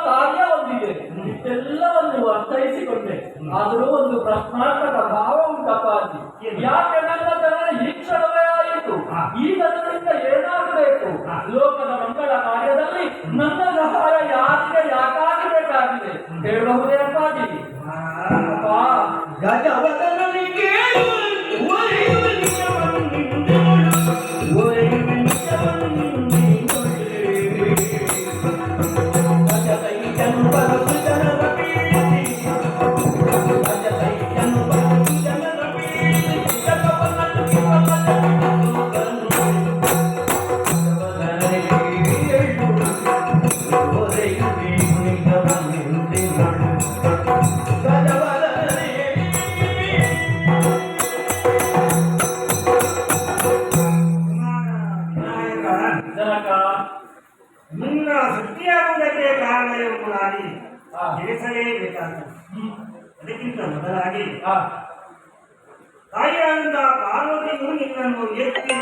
ಕಾರ್ಯ ಒಂದಿದೆ, ಇಷ್ಟೆಲ್ಲವನ್ನು ಅರ್ಥೈಸಿಕೊಂಡೆ. ಆದರೂ ಒಂದು ಪ್ರಶ್ನಾರ್ಥಕ ಭಾವ ಉಂಟಪ್ಪ ಅಜ್ಜಿ. ಯಾಕೆ ನನ್ನ ಜನರ ಈ ಕ್ಷಣವೇ ಆಯಿತು? ಈಗ ನನ್ನಿಂದ ಏನಾಗಬೇಕು? ಲೋಕದ ಮಂಗಳ ಕಾರ್ಯದಲ್ಲಿ ನನ್ನ ಸಹಾಯ ಯಾರಿಗೆ ಯಾಕಾಗಿ ಬೇಕಾಗಿದೆ ಹೇಳಬಹುದೇ ಅಪ್ಪಾಜಿ? ಗಜವದನನಿಗೆ ನಿನ್ನ ಸೃಷ್ಟಿಯಾಗುವುದಕ್ಕೆ ಕಾರಣ ಎಂಬುದಾಗಿ ತಿಳಿಸಲೇಬೇಕಾಗುತ್ತದೆ. ಅದಕ್ಕಿಂತ ಮೊದಲಾಗಿ ತಾಯಿಯಾದಂತಹ ಪಾರ್ವತಿಯು ನಿನ್ನನ್ನು ಎತ್ತಿ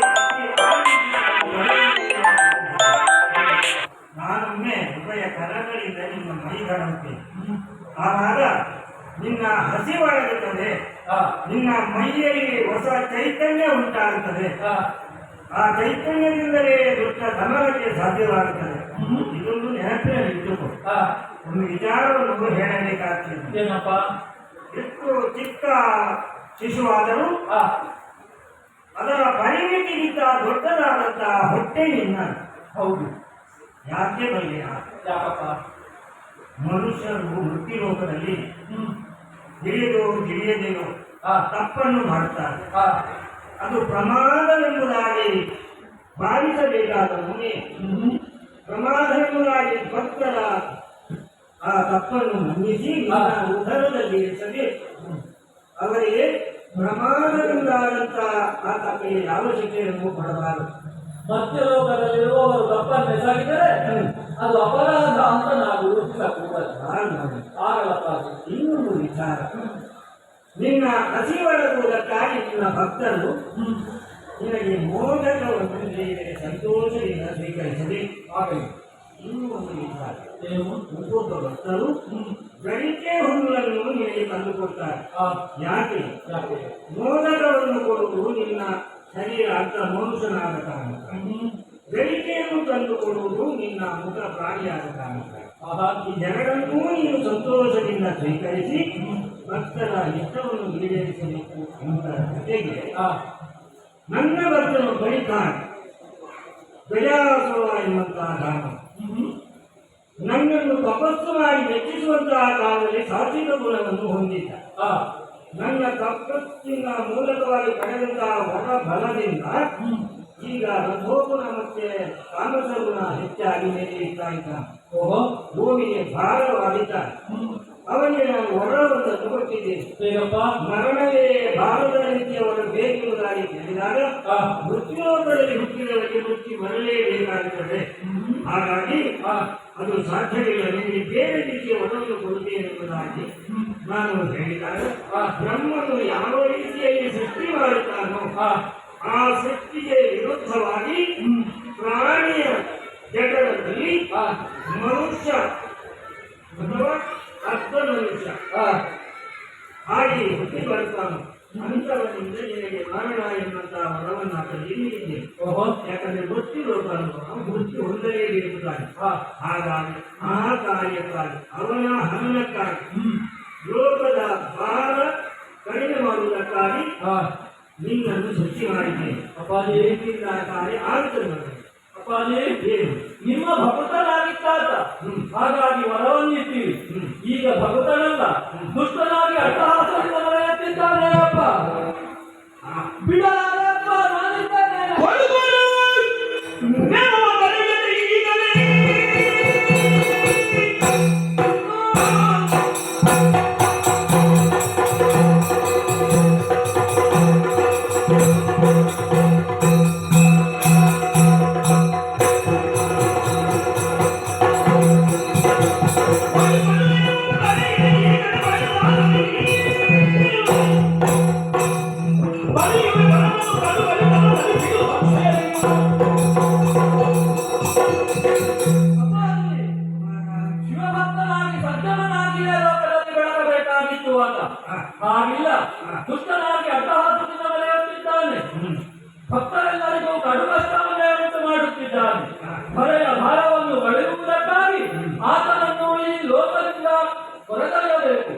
ನಾನೊಮ್ಮೆ ಉಭಯ ಕರಗಳಿಂದ ನಿನ್ನ ಮೈಗಾಡುತ್ತೇನೆ. ಆವಾಗ ನಿನ್ನ ಹಸಿವಾಗುತ್ತದೆ, ನಿನ್ನ ಮೈಯಲ್ಲಿ ಹೊಸ ಚೈತನ್ಯ ಉಂಟಾಗುತ್ತದೆ. ಆ ಚೈತನ್ಯದಿಂದಲೇ ದುಷ್ಟ ದಮನಕ್ಕೆ ಸಾಧ್ಯವಾಗುತ್ತದೆ. ಇದೊಂದು ನೆನಪಿನಲ್ಲಿ ಇಟ್ಟುಕೋ. ಒಂದು ವಿಚಾರವನ್ನು ಹೇಳಬೇಕಾಗ್ತದೆ. ಏನಪ್ಪ? ಎಷ್ಟು ಚಿಕ್ಕ ಶಿಶುವಾದರೂ ಅದರ ಪರಿಮಿತಿಗಿಂತ ದೊಡ್ಡದಾದಂತಹ ಹೊಟ್ಟೆ ನಿನ್ನ. ಹೌದು. ಯಾಕೆ ಬಲ್ಲೆಯ? ಯಾಕಪ್ಪ? ಮನುಷ್ಯರು ಮೃತ್ಯುಲೋಕದಲ್ಲಿ ತಿಳಿಯದೋ ತಿಳಿಯದೇನೋ ತಪ್ಪನ್ನು ಮಾಡುತ್ತಾರೆ. ಅದು ಪ್ರಮಾದವೆಂಬುದಾಗಿ ಭಾವಿಸಬೇಕಾದ ಮುನಿ ಪ್ರಮಾದವೆಂಬುದಾಗಿ ಭಕ್ತರ ಆ ತಪ್ಪನ್ನು ಮನ್ನಿಸಿ ಉದರದಲ್ಲಿ ಇರಿಸಬೇಕು. ಅವರಿಗೆ ಪ್ರಮಾದವೆಂದಾದಂತಹ ಆ ತಪ್ಪಿಗೆ ಯಾವ ಶಿಕ್ಷೆಯನ್ನು ಕೊಡಬಾರದು. ಮಧ್ಯಲೋಕದಲ್ಲಿರುವವರು ತಪ್ಪನ್ನು ಎಸಗಿದರೆ ಅದು ಅಪರಾಧ ಅಂತ ನಾವು ಆಗಲಪ್ಪ. ಇನ್ನೊಂದು ವಿಚಾರ, ನಿನ್ನ ಹಸಿವಳಗುವುದಕ್ಕಾಗಿ ನಿನ್ನ ಭಕ್ತರು ನಿನಗೆ ಮೋದಕವನ್ನು ಸಂತೋಷದಿಂದ ಸ್ವೀಕರಿಸಬೇಕು. ಇನ್ನೂ ಒಂದು ವಿಚಾರ, ಒಬ್ಬೊಬ್ಬ ಭಕ್ತರು ಗಳಿಕೆ ಹುಲ್ಲನ್ನು ನಿನಗೆ ತಂದುಕೊಡ್ತಾರೆ. ಯಾಕೆ? ಮೋದಕವನ್ನು ಕೊಡುವುದು ನಿನ್ನ ಶರೀರ ಅಂತ ಮನುಷ್ಯನಾದ ಕಾರಣ, ಗಳಿಕೆಯನ್ನು ತಂದುಕೊಡುವುದು ನಿನ್ನ ಮುಖ ಪ್ರಾಣಿಯಾದ ಕಾರಣ. ಇದೆರಡನ್ನೂ ನೀನು ಸಂತೋಷದಿಂದ ಸ್ವೀಕರಿಸಿ ಭಕ್ತರ ಇಷ್ಟವನ್ನು ಈಡೇರಿಸಬೇಕು ಅಂತ ಜೊತೆಗೆ ನನ್ನ ಭಕ್ತನು ಬಳಿತಾನೆ ಗಜಾಸುರ ಎನ್ನುವಂತಹ ಧಾಮ ನನ್ನನ್ನು ತಪಸ್ಸು ಮಾಡಿ ಮೆಚ್ಚಿಸುವಂತಹ ಕಾಲದಲ್ಲಿ ಸಾತ್ವಿಕ ಗುಣವನ್ನು ಹೊಂದಿದ್ದ. ನನ್ನ ತಪಸ್ಸಿನ ಮೂಲಕವಾಗಿ ಪಡೆದಂತಹ ಹೊರ ಬಲದಿಂದ ಈಗ ರಥೋಗುಣ ಮತ್ತೆ ತಾಮಸ ಗುಣ ಹೆಚ್ಚಾಗಿ ಮೇಲೆ ಇರ್ತಾ ಇದ್ದಾನೆ. ಭೂಮಿಗೆ ಭಾರವಾಗಿದ್ದಾನೆ. ಅವನಿಗೆ ನಾನು ವರವನ್ನು ತಗೊಟ್ಟಿದ್ದೇನೆ. ಮರಣವೇ ಭಾರದ ರೀತಿಯವರು ಬೇಕೆಂಬುದಾಗಿ ತಿಳಿದಾಗ ಮೃತ್ಯುಲೋಕದಲ್ಲಿ ಹುಟ್ಟಿದವರಿಗೆ ಮೃತ್ಯು ಬರಲೇಬೇಕಾಗುತ್ತದೆ. ಹಾಗಾಗಿ ಅದು ಸಾಧ್ಯವಿಲ್ಲ, ನಿಮಗೆ ಬೇರೆ ರೀತಿಯ ವರವನ್ನು ಕೊಡುತ್ತೇನೆ ಎಂಬುದಾಗಿ ನಾನು ಹೇಳಿದಾಗ ಬ್ರಹ್ಮನು ಯಾವ ರೀತಿಯಲ್ಲಿ ಸೃಷ್ಟಿ ಮಾಡುತ್ತಾನೋ ಆ ಸೃಷ್ಟಿಗೆ ವಿರುದ್ಧವಾಗಿ ಪ್ರಾಣಿಯ ಜಠರದಲ್ಲಿ ಮನುಷ್ಯ ಅಥವಾ ಅರ್ಧ ಮನುಷ್ಯ ಹಾಗೆ ಹುಟ್ಟಿ ಬರ್ತಾನೋ ಅಂತವರಿಂದ ನಿನಗೆ ಮರಣ ಎನ್ನುವಂತಹ ವರವನ್ನು ನೀಡಿದ್ದೇನೆ. ಯಾಕಂದ್ರೆ ಮೃತ್ಯು ಹೊಂದಲೇಬೇಕುತ್ತಾನೆ. ಹಾಗಾಗಿ ಆ ಕಾರ್ಯಕ್ಕಾಗಿ ಅವನ ಹನನಕ್ಕಾಗಿ ಲೋಕದ ಭಾರ ಕಡಿಮೆ ಮಾಡುವುದಕ್ಕಾಗಿ ನಿನ್ನನ್ನು ಸೃಷ್ಟಿ ಮಾಡಿದ್ದೇನೆ. ಕಾರ್ಯ ಆಗುತ್ತದೆ. ನಿಮ್ಮ ಭಕ್ತನಾಗಿದ್ದಾತ, ಹಾಗಾಗಿ ವರವನ್ನಿದ್ದೀರಿ. ಈಗ ಭಕ್ತನಲ್ಲ, ದುಷ್ಟನಾಗಿ ಅಟ್ಟಹಾಸದಿಂದ ಮರೆಯುತ್ತಿದ್ದಾನೆ ಅಪ್ಪ. ಬಿಡಲಾರೆ ಅಪ್ಪ, ನಾನಿದ್ದೇನೆ. ಶಿವಭಕ್ತ ಇರುವಾಗ ಹಾಗಿಲ್ಲ. ದುಷ್ಟನಾಗಿ ಅಟ್ಟಹಾಸದಿಂದ ಮೆರೆಯುತ್ತಿದ್ದಾನೆ. ಭಕ್ತರೆಲ್ಲರಿಗೂ ಕಡು ಕಷ್ಟವನ್ನೇ ಉಂಟು ಮಾಡುತ್ತಿದ್ದಾನೆ. ಹೊರೆಯ ಭಾರವನ್ನು ಒಡೆಯುವುದಕ್ಕಾಗಿ ಆತನನ್ನು ಈ ಲೋಕದಿಂದ ಹೊರತರಬೇಕು.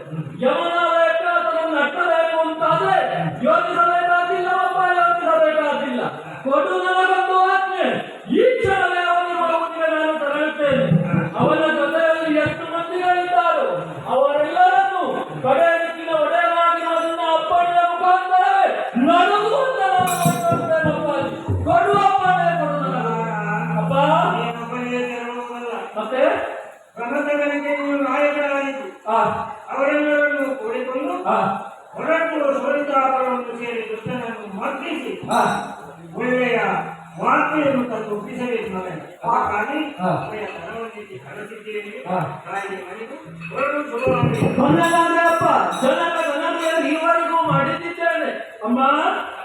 ಯಮನಾಲಯಕ್ಕೆ ಆತನನ್ನು ಅಟ್ಟಬೇಕು ಅಂತಾದ್ರೆ ಯೋಚಿಸಬೇಕಾದಿಲ್ಲ, ಒಬ್ಬ ಯೋಚಿಸಬೇಕಾದಿಲ್ಲ. ಕೊಡು ನನಗೊಂದು ಆಜ್ಞೆ, ಈ ಕ್ಷಣವೇ ಅವನಿಗೆ ನಾನು ತರಳುತ್ತೇನೆ. ಅವನ ಜೊತೆಯಲ್ಲಿ ಎಷ್ಟು ಮಂದಿಗಳಿದ್ದಾರೋ ಅವರೆಲ್ಲರನ್ನು ಕಡೆ ದಿಕ್ಕಿನ ಒಡೆಯನಾಗಿರುವುದನ್ನ ಅಪ್ಪಣೆಯ ಮುಖಾಂತರವೇ ನಡುಗುವಂತ ಕೊಡು ಅಪ್ಪಣೆ, ಕೊಡು ಅಪ್ಪ. ಮತ್ತೆ ಕನಸಗಳಿಗೆ ನೀವು ನಾಯಕರಾಯಿತು. ಅವರೆಲ್ಲರನ್ನು ಕೂಡಿಕೊಂಡು ಹೊರಟು ಸೋಲಿತಾಪರವನ್ನು ಸೇರಿ ದುಷ್ಟನನ್ನು ಮರ್ದಿಸಿ ಒಳ್ಳೆಯ ವಾರ್ತೆಯನ್ನು ತಂದು ಒಪ್ಪಿಸಬೇಕು ಮಗನೇ. ಹಾಗಾಗಿ ಒಳ್ಳೆಯ ಧನವನ್ನಿಟ್ಟು ಕಳಿಸಿದ್ದೇನೆ. ತಾಯಿಗೆ ಮನೆಗೂ ಹೊರಡು ಸುಲಭವಾಗಿ ಅಪ್ಪ ಜನಕ ಗಣನೆಯನ್ನು ಈವರೆಗೂ ಮಾಡಿದ್ದೇನೆ. ಅಮ್ಮ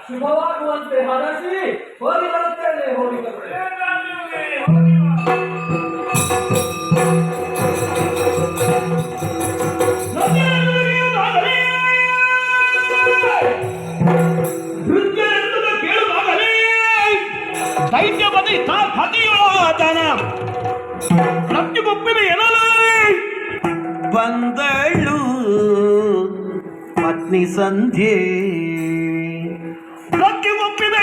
ಶುಭವಾಗುವಂತೆ ಹರಸಿ ಹೋಗಿ ಬರುತ್ತೇನೆ. ಹೋಗಿ ಬರುತ್ತೇನೆ. ಬಂದಳು ಪತ್ನಿ ಸಂಧ್ಯೆ, ಒಪ್ಪಿದ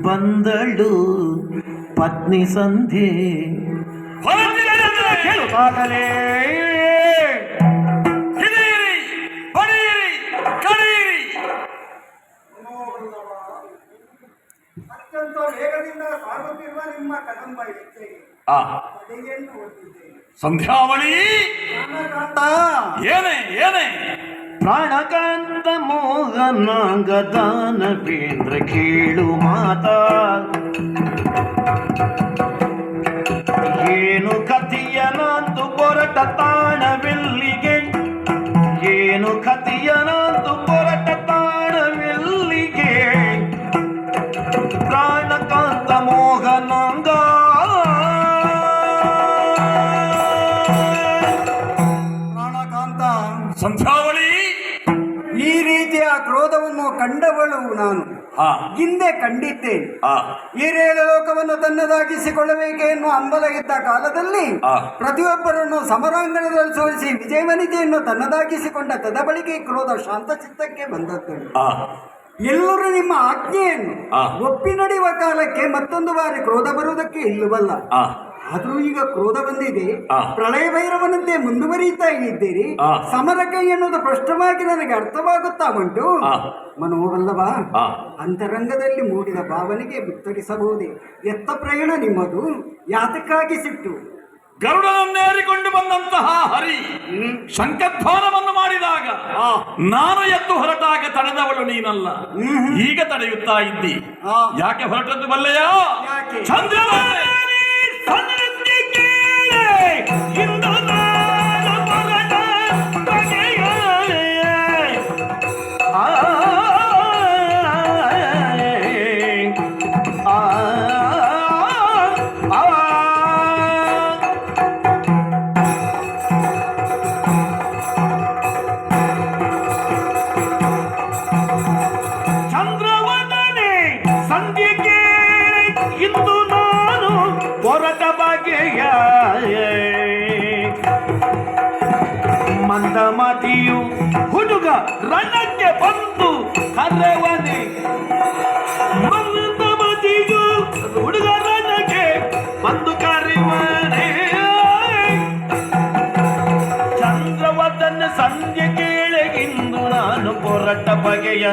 ಬಂದಳು ಪತ್ನಿ ಸಂಧ್ಯೆ, ಕೇಳುತ್ತಾಗಲೇ ಅತ್ಯಂತ ವೇಗದಿಂದ ಸಾಗುತ್ತಿರುವ ನಿಮ್ಮ ಕದಂಬ ಹೆಜ್ಜೆಗೆ ಅಡಿಗೆಯನ್ನು ಒತ್ತಿದ್ದೇನೆ. ಸಂಧ್ಯಾವಳಿ ಪ್ರಾಣಕಾಂತ, ಏನೇ ಏನೇ ಪ್ರಾಣಕಾಂತ ಮೋಹನಾಂಗದಾನ ಕೇಂದ್ರ ಕೇಳು ಮಾತಾ, ಏನು ಕಥೆಯನಂದು ಹೊರಟ ತಾಣವೆಲ್ಲಿಗೆ, ಏನು ಕಥೆಯನಂದು ಹೊರಟ ತಾಣವೆಲ್ಲಿಗೆ, ಪ್ರಾಣಕಾಂತ ಮೋಹನಾಂಗ ಪ್ರಾಣಕಾಂತ, ಸಂಧ್ಯಾವಳಿ ಈ ರೀತಿಯ ಕ್ರೋಧವನ್ನು ಕಂಡವಳು ನಾನು ಹಿಂದೆ ಕಂಡಿದ್ದೇನೆ. ಹಿರೇಳು ಲೋಕವನ್ನು ತನ್ನದಾಗಿಸಿಕೊಳ್ಳಬೇಕೆ ಎನ್ನುವ ಹಂಬಲ ಇದ್ದ ಕಾಲದಲ್ಲಿ ಪ್ರತಿಯೊಬ್ಬರನ್ನು ಸಮರಾಂಗಣದಲ್ಲಿ ಸೋಲಿಸಿ ವಿಜಯವನಿತೆಯನ್ನು ತನ್ನದಾಗಿಸಿಕೊಂಡ ತದಬಳಿಗೆ ಕ್ರೋಧ ಶಾಂತ ಚಿತ್ತಕ್ಕೆ ಬಂದದ್ದು. ಎಲ್ಲರೂ ನಿಮ್ಮ ಆಜ್ಞೆಯನ್ನು ಒಪ್ಪಿ ನಡೆಯುವ ಕಾಲಕ್ಕೆ ಮತ್ತೊಂದು ಬಾರಿ ಕ್ರೋಧ ಬರುವುದಕ್ಕೆ ಇಲ್ಲವಲ್ಲ. ಆದ್ರೂ ಈಗ ಕ್ರೋಧ ಬಂದಿದೆ. ಪ್ರಳಯ ಭೈರವನಂತೆ ಮುಂದುವರಿಯುತ್ತಾ ಇದ್ದೀರಿ. ಸಮರ ಕೈ ಎನ್ನುವುದು ಸ್ಪಷ್ಟವಾಗಿ ನನಗೆ ಅರ್ಥವಾಗುತ್ತಾ ಉಂಟು. ಮನೋವಲ್ಲವ ಅಂತರಂಗದಲ್ಲಿ ಮೂಡಿದ ಭಾವನೆಗೆ ಉತ್ತರಿಸಬಹುದೇ? ಎತ್ತ ಪ್ರಯಾಣ ನಿಮ್ಮದು? ಯಾತಕ್ಕಾಗಿ ಸಿಟ್ಟು? ಗರುಡನನ್ನೇರಿಕೊಂಡು ಬಂದಂತಹ ಹರಿ ಶಂಖಧ್ವಾನವನ್ನು ಮಾಡಿದಾಗ ನಾನು ಎದ್ದು ಹೊರಟಾಗ ತಡೆದವಳು ನೀನಲ್ಲ, ಈಗ ತಡೆಯುತ್ತಾ ಇದ್ದಿ. ಯಾಕೆ ಹೊರಟದ್ದು ಬಲ್ಲೆಯ? ಚಂದ್ರವೇ ಚಂದ್ರವದನೆ ಸಂಧ್ಯೆ ಕೇಳಿ ಇಂದು ನಾನು ಹೊರಟ ಬಗೆಯ ಮಂದಮತಿಯು ಹುಡುಗ ರಣಕ್ಕೆ ಬಂದು ಕರೆವನೆ, ಮಂದಮತಿಯು ಹುಡುಗ ರಣಕ್ಕೆ ಬಂದು ಕರೆವನೆ, ಚಂದ್ರವದನ ಸಂಧ್ಯೆ ಕೇಳಿ ಇಂದು ನಾನು ಹೊರಟ ಬಗೆಯ